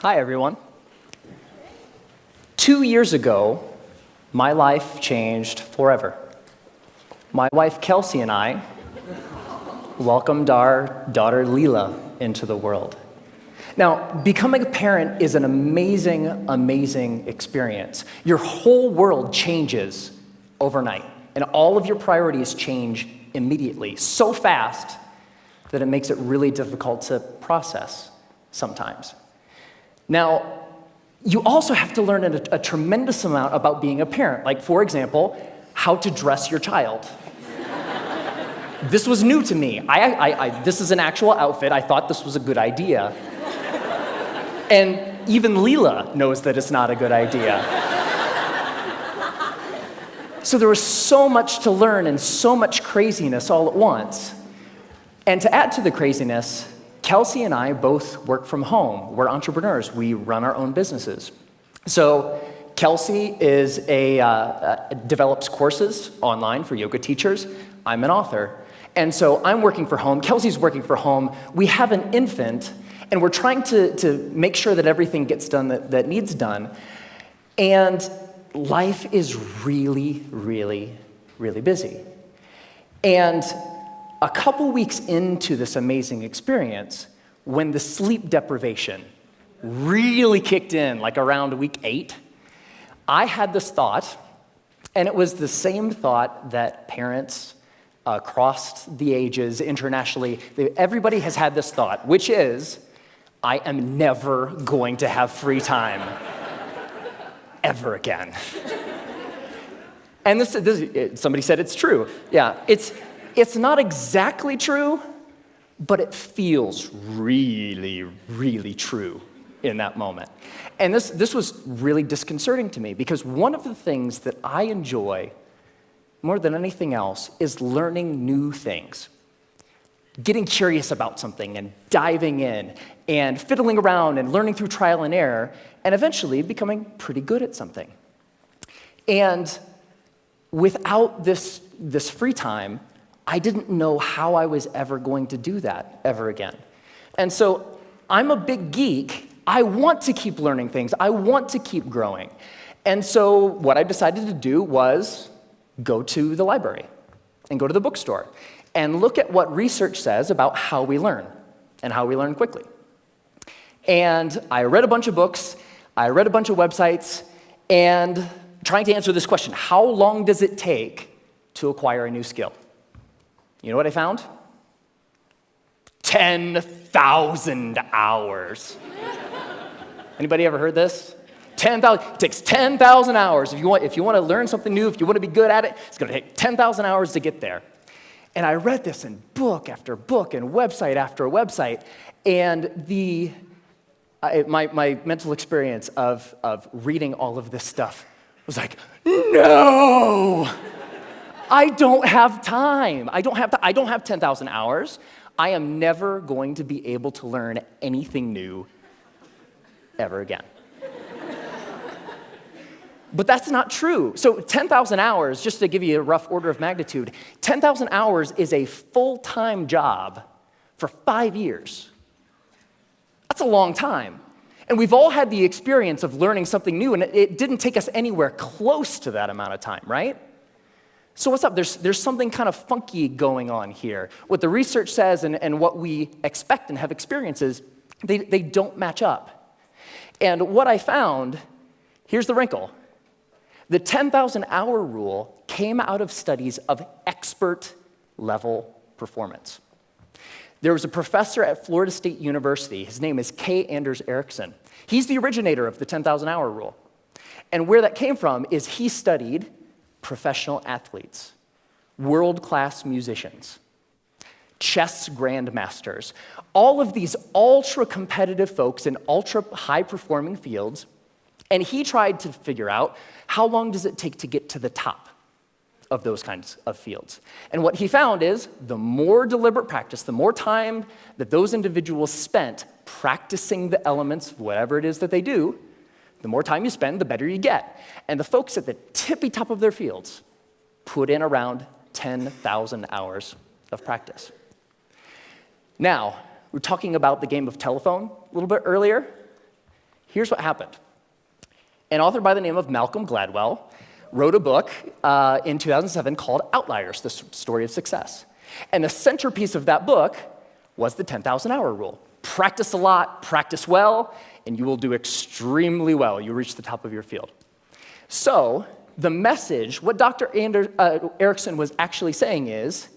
Hi, everyone. 2 years ago, my life changed forever. My wife, Kelsey, and I welcomed our daughter, Leela, into the world. Now, becoming a parent is an amazing, amazing experience. Your whole world changes overnight, and all of your priorities change immediately, so fast that it makes it really difficult to process sometimes. Now, you also have to learn a tremendous amount about being a parent, like, for example, how to dress your child. This was new to me. This is an actual outfit. I thought this was a good idea. And even Leela knows that it's not a good idea. So there was so much to learn and so much craziness all at once. And to add to the craziness, Kelsey and I both work from home. We're entrepreneurs. We run our own businesses. So Kelsey develops courses online for yoga teachers. I'm an author. And so I'm working from home. Kelsey's working from home. We have an infant, and we're trying to make sure that everything gets done that needs done. And life is really, really, really busy. And a couple weeks into this amazing experience, when the sleep deprivation really kicked in, like around week 8, I had this thought, and it was the same thought that parents across the ages internationally, everybody has had this thought, which is, I am never going to have free time ever again. And somebody said it's true. Yeah, it's not exactly true, but it feels really, really true in that moment. And this was really disconcerting to me, because one of the things that I enjoy more than anything else is learning new things. Getting curious about something and diving in and fiddling around and learning through trial and error and eventually becoming pretty good at something. And without this free time, I didn't know how I was ever going to do that ever again. And so I'm a big geek. I want to keep learning things. I want to keep growing. And so what I decided to do was go to the library and go to the bookstore and look at what research says about how we learn and how we learn quickly. And I read a bunch of books, I read a bunch of websites, and trying to answer this question, how long does it take to acquire a new skill? You know what I found? 10,000 hours. Anybody ever heard this? 10,000. It takes 10,000 hours. If you want to learn something new, if you want to be good at it, it's going to take 10,000 hours to get there. And I read this in book after book and website after website, and my mental experience of reading all of this stuff was like, no! I don't have time. I don't have 10,000 hours. I am never going to be able to learn anything new ever again. But that's not true. So 10,000 hours, just to give you a rough order of magnitude, 10,000 hours is a full-time job for 5 years. That's a long time. And we've all had the experience of learning something new, and it didn't take us anywhere close to that amount of time, right? So what's up? There's something kind of funky going on here. What the research says and what we expect and have experiences, they don't match up. And what I found, here's the wrinkle. The 10,000-hour rule came out of studies of expert-level performance. There was a professor at Florida State University. His name is K. Anders Ericsson. He's the originator of the 10,000-hour rule. And where that came from is he studied professional athletes, world-class musicians, chess grandmasters, all of these ultra-competitive folks in ultra-high-performing fields, and he tried to figure out how long does it take to get to the top of those kinds of fields. And what he found is the more deliberate practice, the more time that those individuals spent practicing the elements of whatever it is that they do, the more time you spend, the better you get. And the folks at the tippy top of their fields put in around 10,000 hours of practice. Now, we were talking about the game of telephone a little bit earlier. here's what happened. An author by the name of Malcolm Gladwell wrote a book in 2007 called Outliers, the Story of Success. And the centerpiece of that book was the 10,000-hour rule. Practice a lot, practice well, and you will do extremely well. You reach the top of your field. So the message, what Dr. Erickson was actually saying is,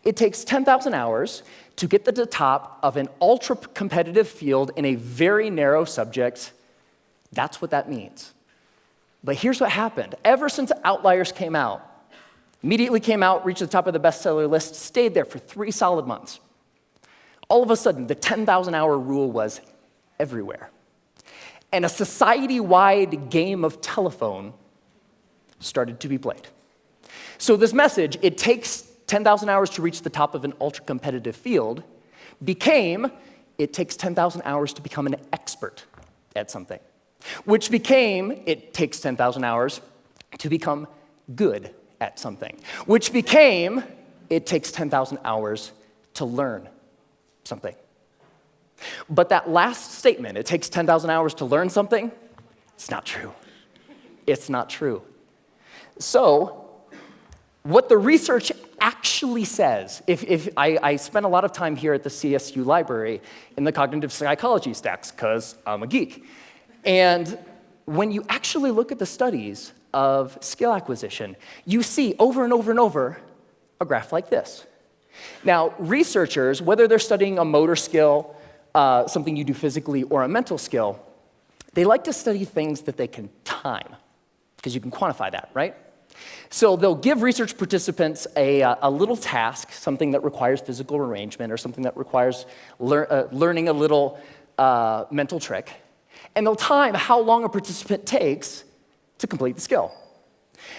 it takes 10,000 hours to get to the top of an ultra-competitive field in a very narrow subject. That's what that means. But here's what happened. Ever since Outliers came out, immediately came out, reached the top of the bestseller list, stayed there for 3 solid months. All of a sudden, the 10,000-hour rule was everywhere. And a society-wide game of telephone started to be played. So this message, it takes 10,000 hours to reach the top of an ultra-competitive field, became, it takes 10,000 hours to become an expert at something, which became, it takes 10,000 hours to become good at something, which became, it takes 10,000 hours to learn something. But that last statement, it takes 10,000 hours to learn something, it's not true. It's not true. So, what the research actually says, if I spent a lot of time here at the CSU library in the cognitive psychology stacks, because I'm a geek. And when you actually look at the studies of skill acquisition, you see over and over and over a graph like this. Now, researchers, whether they're studying a motor skill, something you do physically, or a mental skill, they like to study things that they can time, because you can quantify that, right? So they'll give research participants a little task, something that requires physical arrangement or something that requires learning a little mental trick, and they'll time how long a participant takes to complete the skill.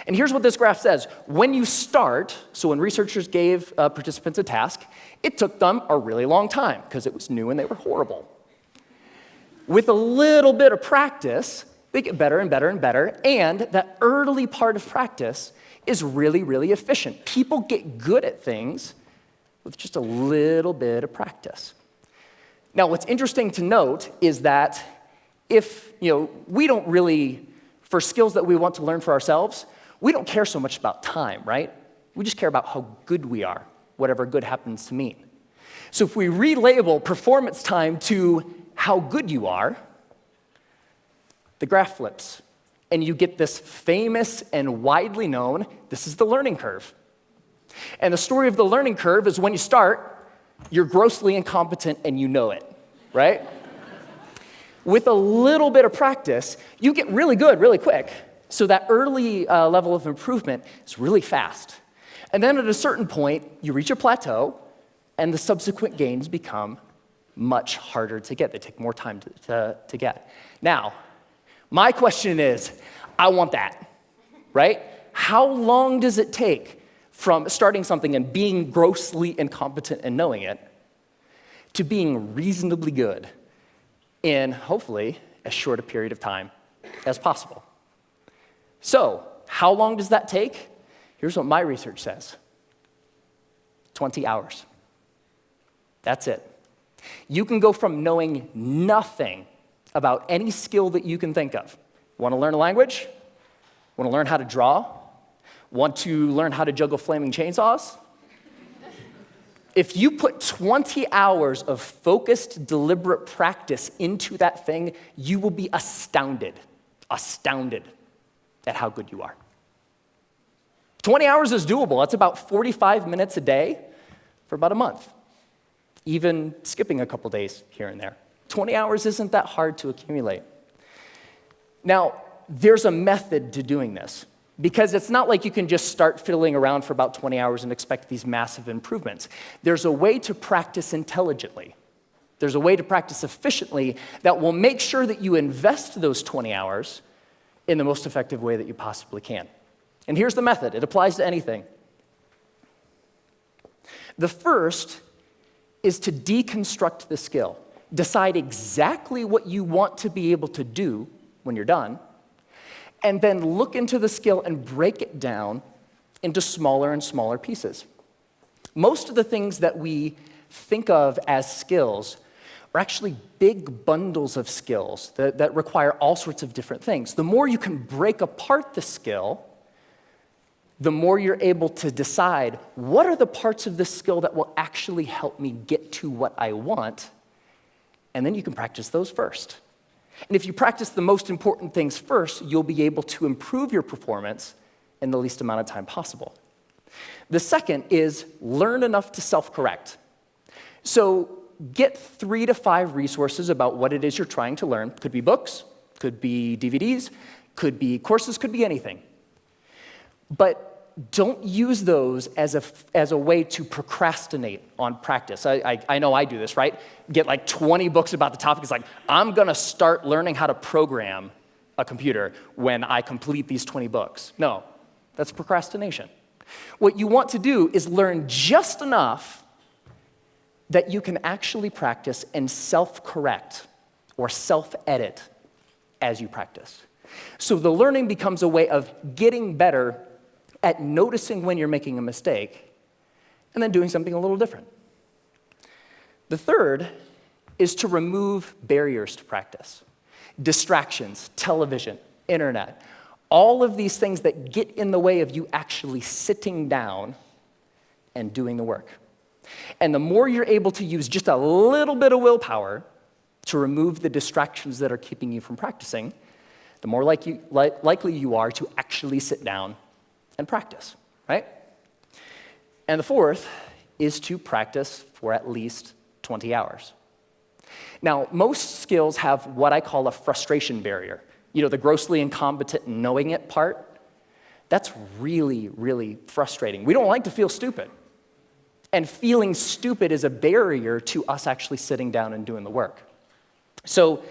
And here's what this graph says. When you start, so when researchers gave participants a task, it took them a really long time because it was new and they were horrible. With a little bit of practice, they get better and better and better, and that early part of practice is really, really efficient. People get good at things with just a little bit of practice. Now, what's interesting to note is that if, we don't really, for skills that we want to learn for ourselves, we don't care so much about time, right? We just care about how good we are, whatever good happens to mean. So if we relabel performance time to how good you are, the graph flips, and you get this famous and widely known, this is the learning curve. And the story of the learning curve is when you start, you're grossly incompetent and you know it, right? With a little bit of practice, you get really good really quick. So that early level of improvement is really fast. And then at a certain point, you reach a plateau, and the subsequent gains become much harder to get. They take more time to get. Now, my question is, I want that, right? How long does it take from starting something and being grossly incompetent and knowing it to being reasonably good in, hopefully, as short a period of time as possible? So, how long does that take? Here's what my research says. 20 hours. That's it. You can go from knowing nothing about any skill that you can think of. Want to learn a language? Want to learn how to draw? Want to learn how to juggle flaming chainsaws? If you put 20 hours of focused, deliberate practice into that thing, you will be astounded at how good you are. 20 hours is doable. That's about 45 minutes a day for about a month, even skipping a couple days here and there. 20 hours isn't that hard to accumulate. Now, there's a method to doing this, because it's not like you can just start fiddling around for about 20 hours and expect these massive improvements. There's a way to practice intelligently. There's a way to practice efficiently that will make sure that you invest those 20 hours in the most effective way that you possibly can. And here's the method. It applies to anything. The first is to deconstruct the skill. Decide exactly what you want to be able to do when you're done, and then look into the skill and break it down into smaller and smaller pieces. Most of the things that we think of as skills are actually big bundles of skills that require all sorts of different things. The more you can break apart the skill, the more you're able to decide what are the parts of this skill that will actually help me get to what I want, and then you can practice those first. And if you practice the most important things first, you'll be able to improve your performance in the least amount of time possible. The second is learn enough to self-correct. So get 3 to 5 resources about what it is you're trying to learn. Could be books, could be DVDs, could be courses, could be anything. But don't use those as a way to procrastinate on practice. I know I do this, right? Get like 20 books about the topic. It's like, I'm gonna start learning how to program a computer when I complete these 20 books. No, that's procrastination. What you want to do is learn just enough that you can actually practice and self-correct or self-edit as you practice. So the learning becomes a way of getting better at noticing when you're making a mistake and then doing something a little different. The third is to remove barriers to practice. Distractions, television, internet, all of these things that get in the way of you actually sitting down and doing the work. And the more you're able to use just a little bit of willpower to remove the distractions that are keeping you from practicing, the more likely you are to actually sit down and practice, right? And the fourth is to practice for at least 20 hours. Now, most skills have what I call a frustration barrier. You know, the grossly incompetent knowing it part. That's really, really frustrating. We don't like to feel stupid. And feeling stupid is a barrier to us actually sitting down and doing the work. So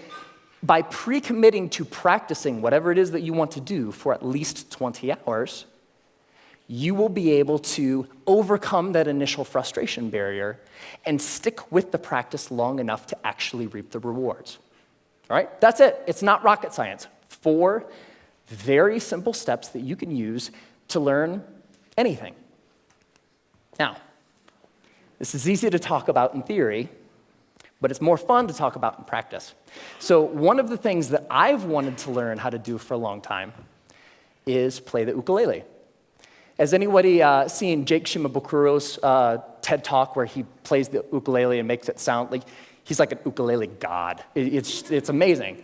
by pre-committing to practicing whatever it is that you want to do for at least 20 hours, you will be able to overcome that initial frustration barrier and stick with the practice long enough to actually reap the rewards. All right? That's it. It's not rocket science. 4 very simple steps that you can use to learn anything. Now, this is easy to talk about in theory, but it's more fun to talk about in practice. So one of the things that I've wanted to learn how to do for a long time is play the ukulele. Has anybody seen Jake Shimabukuro's TED Talk where he plays the ukulele and makes it sound like he's like an ukulele god? It's amazing.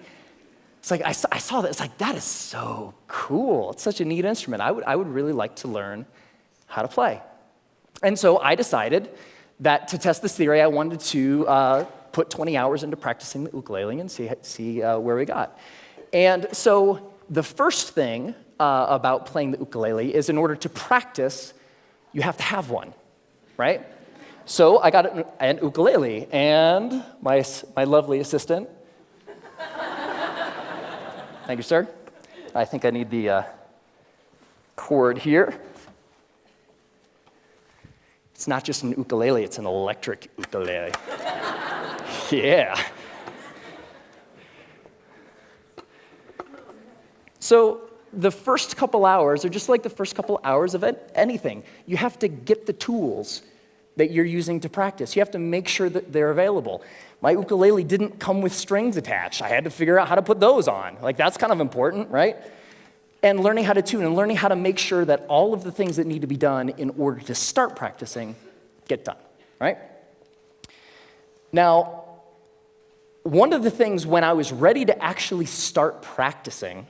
It's like I saw that. It's like, that is so cool. It's such a neat instrument. I would really like to learn how to play. And so I decided that to test this theory, I wanted to put 20 hours into practicing the ukulele and see where we got. And so the first thing about playing the ukulele is in order to practice, you have to have one, right? So I got an ukulele, and my lovely assistant, thank you, sir. I think I need the cord here. It's not just an ukulele, it's an electric ukulele. Yeah. So the first couple hours are just like the first couple hours of anything. You have to get the tools that you're using to practice. You have to make sure that they're available. My ukulele didn't come with strings attached. I had to figure out how to put those on. Like, that's kind of important, right? And learning how to tune and learning how to make sure that all of the things that need to be done in order to start practicing get done, right? Now, one of the things when I was ready to actually start practicing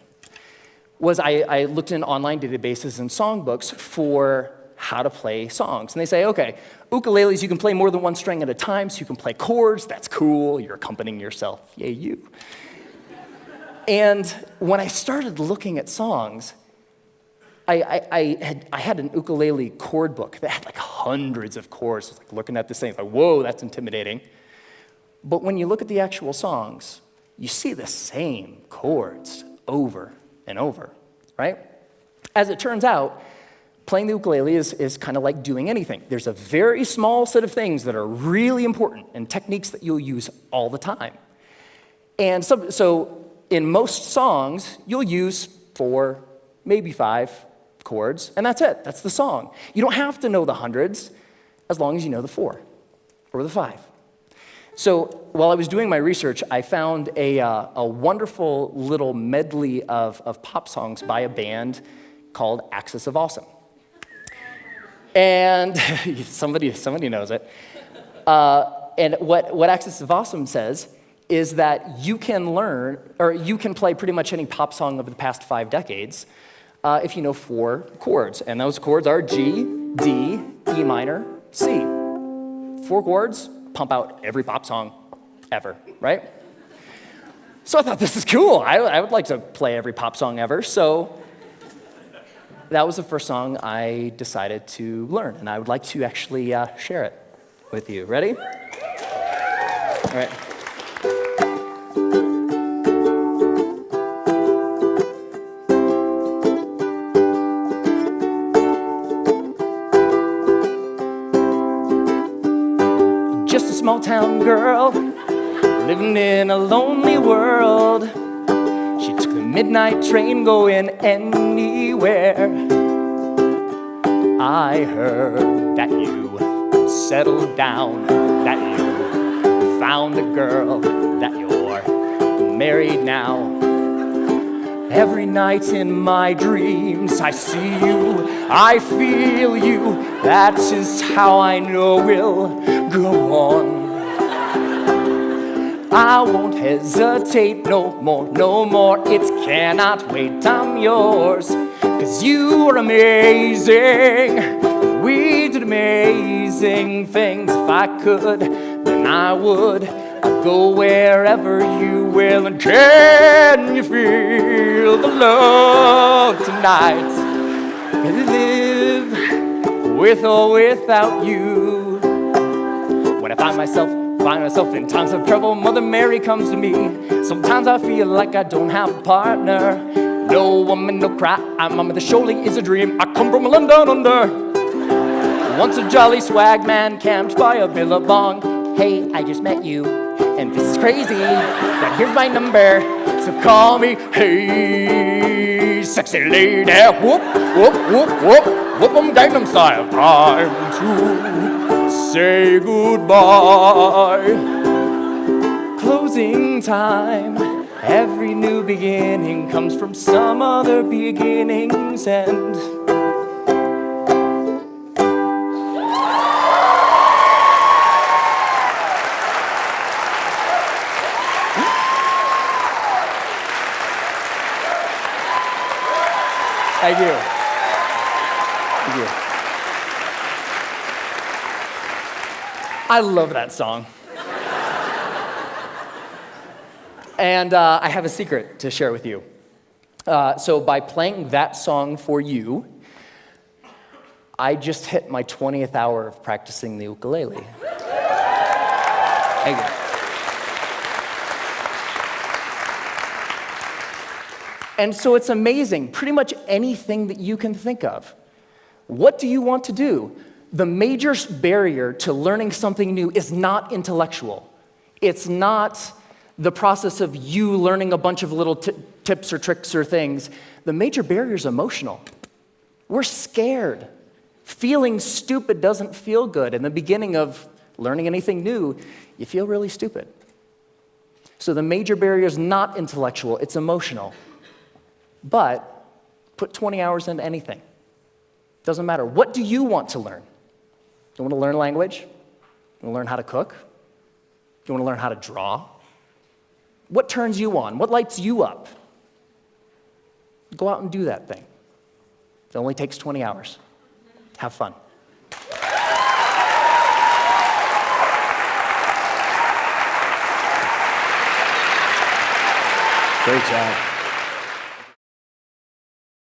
was I looked in online databases and songbooks for how to play songs. And they say, okay, ukuleles, you can play more than one string at a time, so you can play chords. That's cool. You're accompanying yourself. Yay, you. And when I started looking at songs, I had an ukulele chord book that had like hundreds of chords. I was like looking at this thing, like, whoa, that's intimidating. But when you look at the actual songs, you see the same chords over and over, right? As it turns out, playing the ukulele is kind of like doing anything. There's a very small set of things that are really important and techniques that you'll use all the time. And so in most songs, you'll use 4, maybe 5 chords, and that's it. That's the song. You don't have to know the hundreds as long as you know the 4 or the 5. So while I was doing my research, I found a wonderful little medley of pop songs by a band called Axis of Awesome. And somebody knows it. And what Axis of Awesome says is that you can learn, or you can play pretty much any pop song of the past 5 decades if you know 4 chords. And those chords are G, D, E minor, C. 4 chords, pump out every pop song ever, right? So I thought, this is cool. I would like to play every pop song ever. So that was the first song I decided to learn, and I would like to actually share it with you. Ready? All right. Just a small town girl living in a lonely world. She took the midnight train going anywhere. I heard that you settled down, that you found a girl, that you're married now. Every night in my dreams I see you, I feel you. That is how I know we'll go on. I won't hesitate no more, no more. It cannot wait, I'm yours. 'Cause you are amazing. We did amazing things. If I could, then I would. I'd go wherever you will. And can you feel the love tonight? Live with or without you. When I find myself in times of trouble, Mother Mary comes to me. Sometimes I feel like I don't have a partner. No woman, no cry, I'm on the surely is a dream. I come from London under. Once a jolly swag man camped by a billabong. Hey, I just met you, and this is crazy. But here's my number, so call me. Hey, sexy lady, whoop, whoop, whoop, whoop, whoop 'em Gangnam Style. Time to say goodbye. Closing time. Every new beginning comes from some other beginning's end. Thank you. Thank you. I love that song. And I have a secret to share with you. So by playing that song for you, I just hit my 20th hour of practicing the ukulele. Thank you. And so it's amazing, pretty much anything that you can think of. What do you want to do? The major barrier to learning something new is not intellectual. It's not the process of you learning a bunch of little tips or tricks or things. The major barrier is emotional. We're scared. Feeling stupid doesn't feel good. In the beginning of learning anything new, you feel really stupid. So the major barrier is not intellectual, it's emotional. But put 20 hours into anything. Doesn't matter. What do you want to learn? You want to learn language? You want to learn how to cook? You want to learn how to draw? What turns you on? What lights you up? Go out and do that thing. It only takes 20 hours. Have fun. Great job.